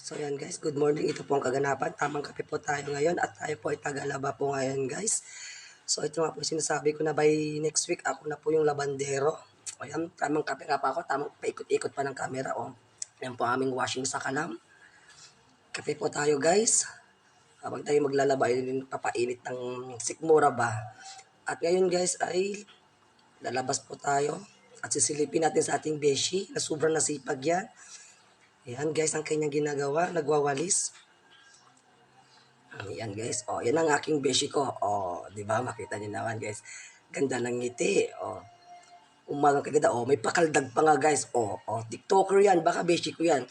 So yan guys, good morning. Ito po ang kaganapan. Tamang kape po tayo ngayon at tayo po ay tagalaba po ngayon guys. So ito nga po sinasabi ko na by next week ako na po yung labandero. O yan, tamang kape nga pa ako. Tamang paikot-ikot pa ng camera. O, yan po aming washing sa kalam. Kape po tayo guys. Habang tayo maglalaba, yun papainit ng sikmura ba. At ngayon guys ay lalabas po tayo. At sisilipin natin sa ating beshi na sobrang nasipag yan. Ayan guys, ang kanyang ginagawa, nagwawalis. Ayan guys, oh, yan ang aking beshi ko. Oh, di ba? Makita niyo naman guys. Ganda ng ngiti. Oh, umagang kaganda. Oh, may pakaldag pa nga guys. Oh, TikToker yan, baka beshi ko yan.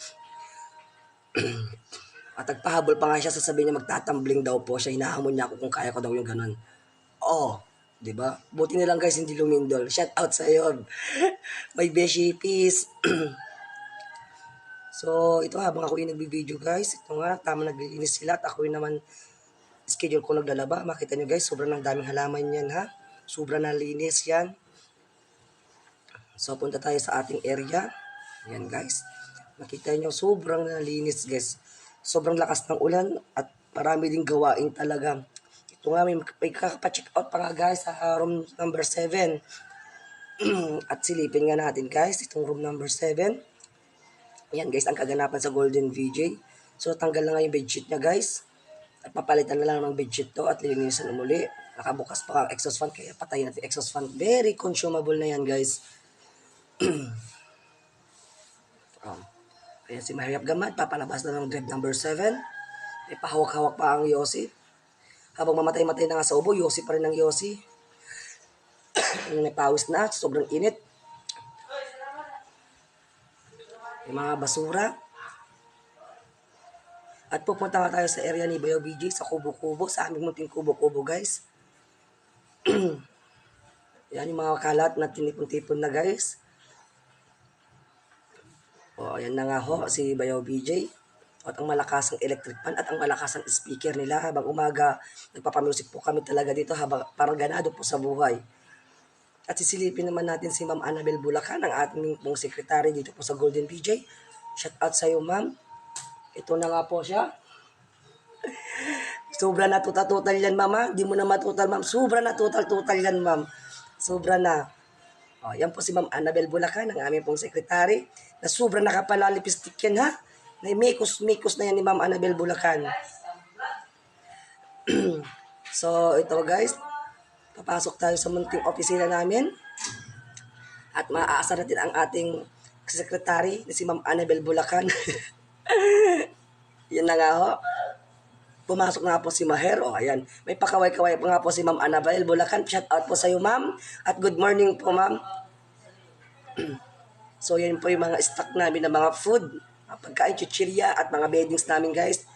At nagpahabol pa nga siya, sasabihin niya magtatambling daw po siya. Hinahamon niya ako kung kaya ko daw yung ganun. Oh, di ba? Buti na lang guys, hindi lumindol. Shout out sa iyo. May beshi, peace. So, ito habang ako yung nagbibideo guys, ito nga, tama naglilinis sila at ako yung naman schedule ko naglalaba. Makita nyo guys, sobrang ng daming halaman yan ha. Sobrang nalinis yan. So, punta tayo sa ating area. Yan guys. Makita nyo, sobrang nalinis guys. Sobrang lakas ng ulan at marami ding gawain talaga. Ito nga, may kakapacheck out pa nga guys sa room number 7. At silipin nga natin guys, itong room number 7. Yan guys, ang kaganapan sa Golden VJ. So, tanggal na nga yung bedsheet niya guys. At papalitan na lang ng bedsheet to at lilinisan umuli. Nakabukas pa ang exhaust fan, kaya patayin natin exhaust fan. Very consumable na yan guys. Ayan si Mariap Gamad, papalabas na ng drive number 7. May pahawak-hawak pa ang Yossi. Habang mamatay-matay na nga sa ubo, Yossi pa rin ang Yossi. May pawis na, sobrang init. Yung mga basura. At pupunta nga tayo sa area ni Bayo BJ sa kubo-kubo, sa aming munting kubo-kubo guys. Yan yung mga kalat na tinipon-tipon na guys. O, ayan na nga ho, si Bayo BJ. At ang malakasang electric fan at ang malakasang speaker nila. Habang umaga, nagpapamusic po kami talaga dito habang parang ganado po sa buhay. At sisilipin naman natin si Ma'am Annabel Bulacan, ang ating pong sekretary dito po sa Golden VJ. Shout out sa iyo, ma'am. Ito na nga po siya. Sobra na total yan, ma'am. Di mo na matutal, ma'am. Sobra na total yan, ma'am. Sobra na. O, yan po si Ma'am Annabel Bulacan, ang aming pong sekretary. Na sobra nakapalalipistik yan, ha? Na mikos na yan ni Ma'am Annabel Bulacan. So, ito guys. Papasok tayo sa munting opisina namin. At maaasar natin ang ating sekretary na si Ma'am Annabel Bulacan. Yan na nga ho. Pumasok na po si Maher. O, ayan. May pakaway-kaway pa nga po si Ma'am Annabel Bulacan. Shout out po sa iyo, ma'am. At good morning po, ma'am. So, yan po yung mga stock namin na mga food. Pagkain, chichirya at mga beddings namin, guys.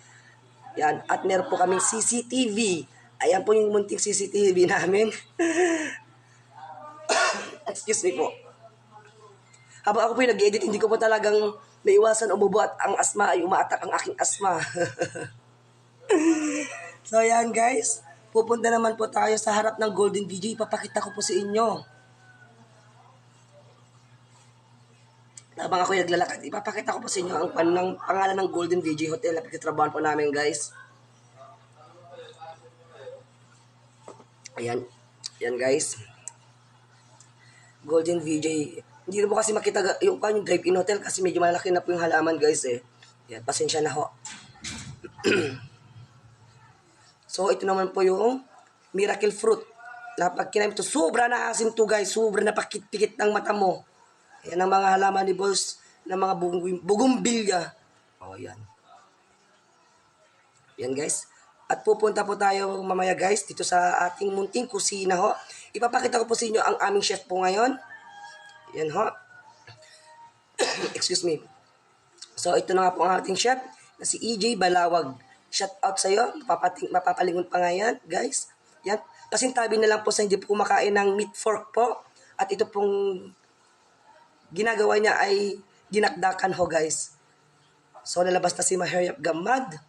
Yan. At meron po kaming CCTV. Ayan po yung munting CCTV namin. Excuse me po. Habang ako po yung nag-edit, hindi ko po talagang naiwasan umubo at ang asma ay umaatak ang aking asma. So yan guys, pupunta naman po tayo sa harap ng Golden VJ. Ipapakita ko po sa inyo. Habang ako yung naglalakad, ipapakita ko po sa inyo ang pangalan ng Golden VJ Hotel na pagtitrabahan po namin guys. Ayan. Yan guys. Golden VJ. Hindi na po kasi makita yung drive-in hotel kasi medyo malaki na po yung halaman guys eh. Yan. Pasensya na ho. So ito naman po yung miracle fruit. Na pag kinain ito, sobra na asim to guys. Sobra na pakit-pikit ng mata mo. Yan ang mga halaman ni boss na mga bugumbilya. O yan. Yan guys. At pupunta po tayo mamaya guys dito sa ating munting kusina ho. Ipapakita ko po sa inyo ang aming chef po ngayon. Yan ho. Excuse me. So ito na nga po ang ating chef na si EJ Balawag. Shout out sa iyo. Mapapalingon pa nga yan guys. Yan. Pasintabi na lang po sa hindi po kumakain ng meat fork po. At ito pong ginagawa niya ay dinakdakan ho guys. So lalabas na si Mariap Gamad.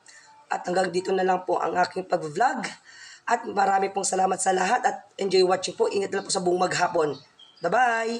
At hanggang dito na lang po ang aking pag-vlog. At marami pong salamat sa lahat at enjoy watching po. Ingat lang po sa buong maghapon. Bye-bye!